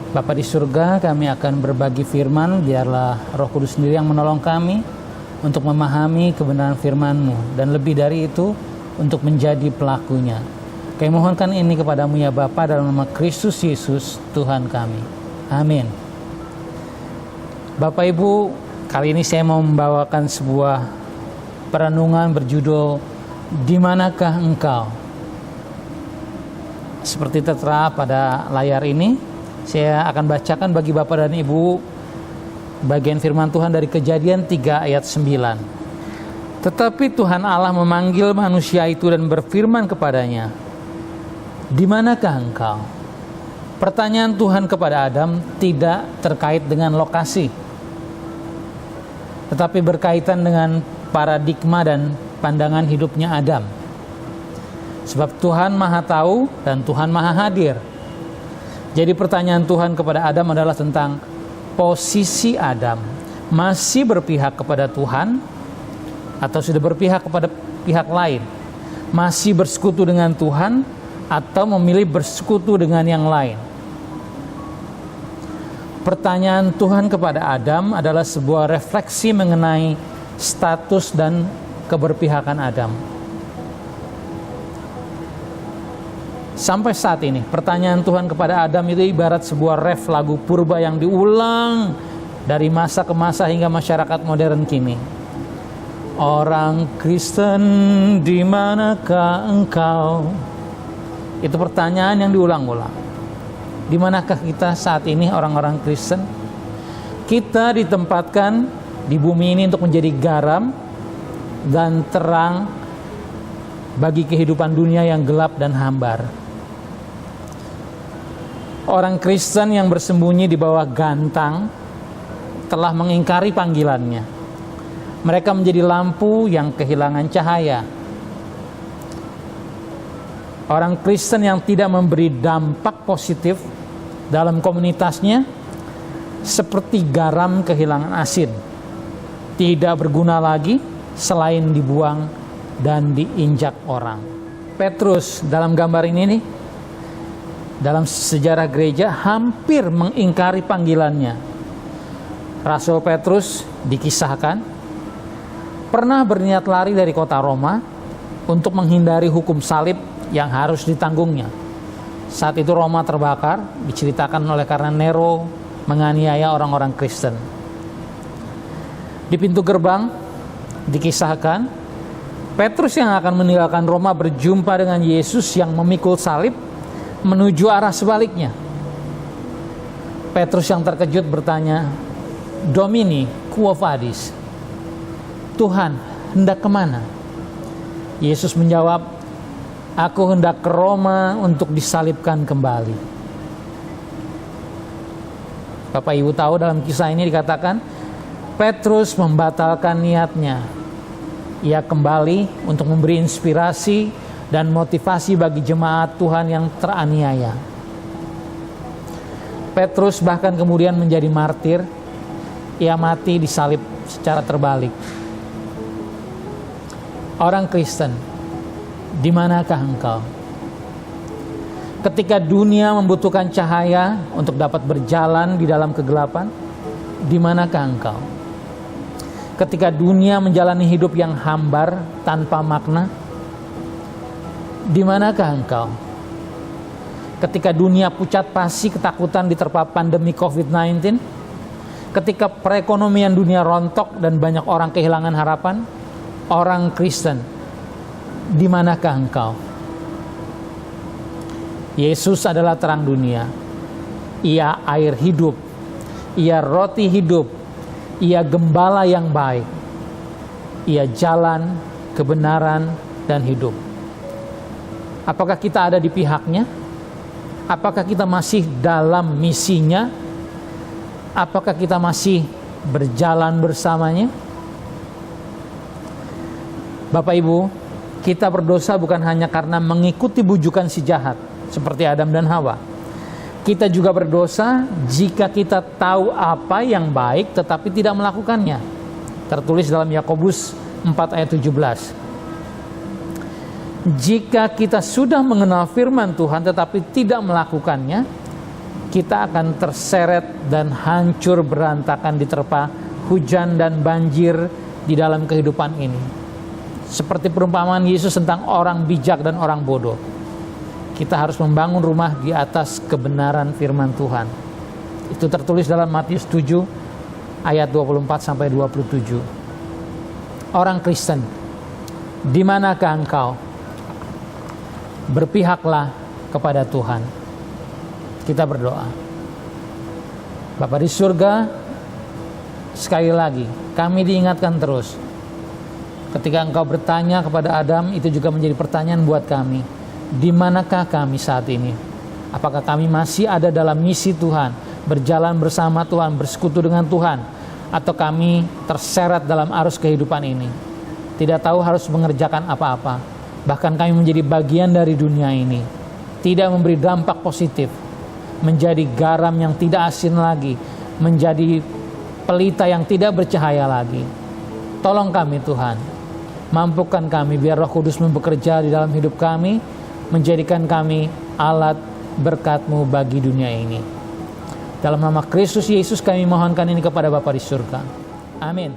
Bapa di surga, kami akan berbagi firman, biarlah Roh Kudus sendiri yang menolong kami untuk memahami kebenaran firman-Mu, dan lebih dari itu, untuk menjadi pelakunya. Kami mohonkan ini kepadamu ya Bapa, dalam nama Kristus Yesus, Tuhan kami. Amin. Bapak Ibu, kali ini saya mau membawakan sebuah perenungan berjudul Di Manakah Engkau? Seperti tertera pada layar ini, saya akan bacakan bagi Bapak dan Ibu bagian firman Tuhan dari Kejadian 3 ayat 9. Tetapi Tuhan Allah memanggil manusia itu dan berfirman kepadanya, "Di manakah engkau?" Pertanyaan Tuhan kepada Adam tidak terkait dengan lokasi, tetapi berkaitan dengan paradigma dan pandangan hidupnya Adam. Sebab Tuhan Maha Tahu dan Tuhan Maha Hadir. Jadi pertanyaan Tuhan kepada Adam adalah tentang posisi Adam. Masih berpihak kepada Tuhan atau sudah berpihak kepada pihak lain? Masih bersekutu dengan Tuhan atau memilih bersekutu dengan yang lain? Pertanyaan Tuhan kepada Adam adalah sebuah refleksi mengenai status dan keberpihakan Adam. Sampai saat ini, pertanyaan Tuhan kepada Adam itu ibarat sebuah ref lagu purba yang diulang dari masa ke masa hingga masyarakat modern kini. Orang Kristen, di manakah engkau? Itu pertanyaan yang diulang-ulang. Di manakah kita saat ini orang-orang Kristen? Kita ditempatkan di bumi ini untuk menjadi garam dan terang bagi kehidupan dunia yang gelap dan hambar. Orang Kristen yang bersembunyi di bawah gantang telah mengingkari panggilannya. Mereka menjadi lampu yang kehilangan cahaya. Orang Kristen yang tidak memberi dampak positif dalam komunitasnya seperti garam kehilangan asin, tidak berguna lagi selain dibuang dan diinjak orang. Petrus dalam gambar ini nih, dalam sejarah gereja hampir mengingkari panggilannya. Rasul Petrus dikisahkan pernah berniat lari dari kota Roma untuk menghindari hukum salib yang harus ditanggungnya. Saat itu Roma terbakar, diceritakan oleh karena Nero menganiaya orang-orang Kristen. Di pintu gerbang dikisahkan Petrus yang akan meninggalkan Roma berjumpa dengan Yesus yang memikul salib menuju arah sebaliknya. Petrus yang terkejut bertanya, "Domini, quo vadis?" Tuhan, hendak kemana? Yesus menjawab, "Aku hendak ke Roma untuk disalibkan kembali." Bapak Ibu tahu dalam kisah ini dikatakan Petrus membatalkan niatnya. Ia kembali untuk memberi inspirasi dan motivasi bagi jemaat Tuhan yang teraniaya. Petrus bahkan kemudian menjadi martir. Ia mati disalib secara terbalik. Orang Kristen, di manakah engkau? Ketika dunia membutuhkan cahaya untuk dapat berjalan di dalam kegelapan, di manakah engkau? Ketika dunia menjalani hidup yang hambar tanpa makna, di manakah engkau? Ketika dunia pucat pasi ketakutan diterpa pandemi COVID-19, ketika perekonomian dunia rontok dan banyak orang kehilangan harapan, orang Kristen, di manakah engkau? Yesus adalah terang dunia. Ia air hidup. Ia roti hidup. Ia gembala yang baik. Ia jalan, kebenaran, dan hidup. Apakah kita ada di pihaknya? Apakah kita masih dalam misinya? Apakah kita masih berjalan bersamanya? Bapak Ibu, kita berdosa bukan hanya karena mengikuti bujukan si jahat seperti Adam dan Hawa. Kita juga berdosa jika kita tahu apa yang baik tetapi tidak melakukannya. Tertulis dalam Yakobus 4 ayat 17. Jika kita sudah mengenal firman Tuhan tetapi tidak melakukannya, kita akan terseret dan hancur berantakan diterpa hujan dan banjir di dalam kehidupan ini. Seperti perumpamaan Yesus tentang orang bijak dan orang bodoh. Kita harus membangun rumah di atas kebenaran firman Tuhan. Itu tertulis dalam Matius 7 ayat 24 sampai 27. Orang Kristen, di manakah engkau? Berpihaklah kepada Tuhan. Kita berdoa. Bapa di surga, sekali lagi kami diingatkan terus. Ketika engkau bertanya kepada Adam, itu juga menjadi pertanyaan buat kami. Di manakah kami saat ini? Apakah kami masih ada dalam misi Tuhan, berjalan bersama Tuhan, bersekutu dengan Tuhan, atau kami terseret dalam arus kehidupan ini, tidak tahu harus mengerjakan apa-apa, bahkan kami menjadi bagian dari dunia ini, tidak memberi dampak positif, menjadi garam yang tidak asin lagi, menjadi pelita yang tidak bercahaya lagi. Tolong kami Tuhan, mampukan kami biar Roh Kudus bekerja di dalam hidup kami, menjadikan kami alat berkat-Mu bagi dunia ini. Dalam nama Kristus Yesus kami mohonkan ini kepada Bapa di surga. Amin.